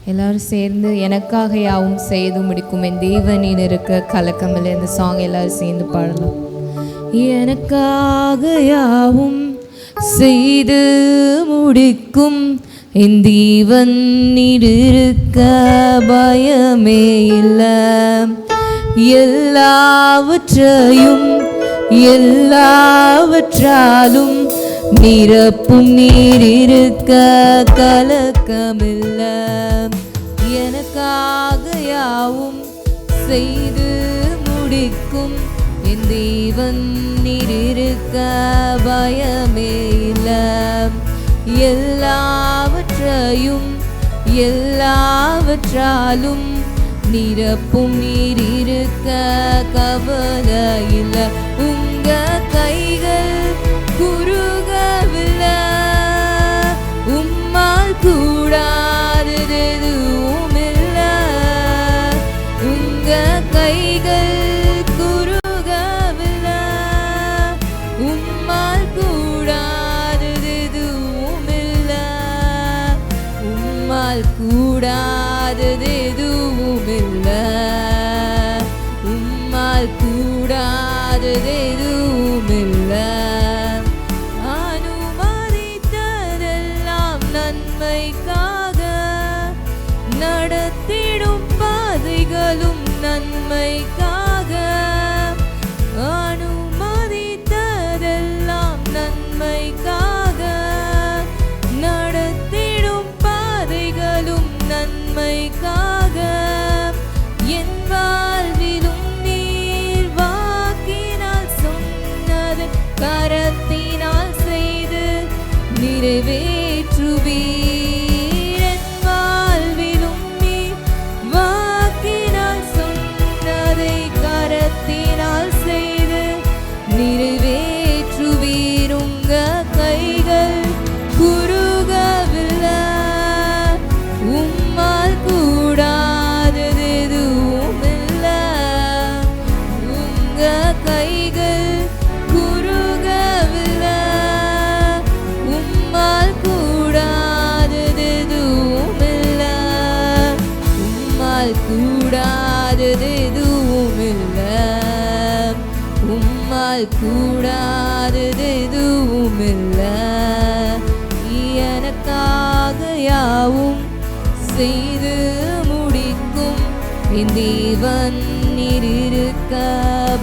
எல்லாரும் சேர்ந்து எனக்காக யாவும் செய்து முடிக்கும் என் தேவனின் இருக்க கலக்கமில்லை. இந்த சாங் எல்லாரும் சேர்ந்து பாடலாம். எனக்காக யாவும் செய்து முடிக்கும் என் தேவன் இருக்க பயமே இல்லை. எல்லாவற்றாலும் நிரப்பும் நீர் இருக்க கலக்கமில்லை. எனக்காக யாவும் செய்து முடிக்கும் என் தேவன் நீர் இருக்க பயமே இல்லை. எல்லாவற்றாலும் நிரப்பும் நீர் இருக்க கவலை இல்லை. உங்க கைகள் குறுகவில்லை, உம்மால் கூடாதது எதுவும் இல்லை. உங்க கைகள் குறுகவில்லை, உம்மால் கூடாதது எதுவும் இல்லை. உம்மால் கூடாதது எதுவும் இல்லை. உம்மால் கூடாதது எதுவும் இல்லை. அனுமதித்ததெல்லாம் நன்மைக்காக, நடத்திடும் பாதைகளும் நன்மைக்காக. அனுமதித்ததெல்லாம் நன்மைக்காக, நடத்திடும் பாதைகளும் நன்மைக்காக. என் வாழ்விலும் நீர் வாக்கினால் சொன்னது கரத்தினால் செய்து நிறைவேற்றுவீர். என் வாழ்விலும் நீர் வாக்கினால் சொன்னதை கரத்தினால் செய்து நிறைவேற்றுவீர். உங்க கைகள் குறுகவில்லை, உம்மால் கூடாதது எதுவும் இல்லை. உங்க கைகள் குறுகவில்லை, உம்மால் கூடாதது எதுவும் இல்லை. உம்மால் கூடாதது எதுவும் இல்லை. உம்மால் கூடாதது எதுவும் இல்லை. எனக்காக யாவும் செய்து முடிக்கும் என் தேவன் நீர் இருக்க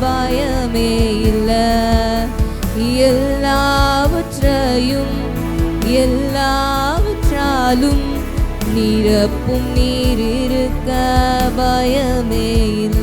பயமே இல்லை. எல்லாவற்றாலும் நிரப்பும் நீர் இருக்க பயமே இல்லை.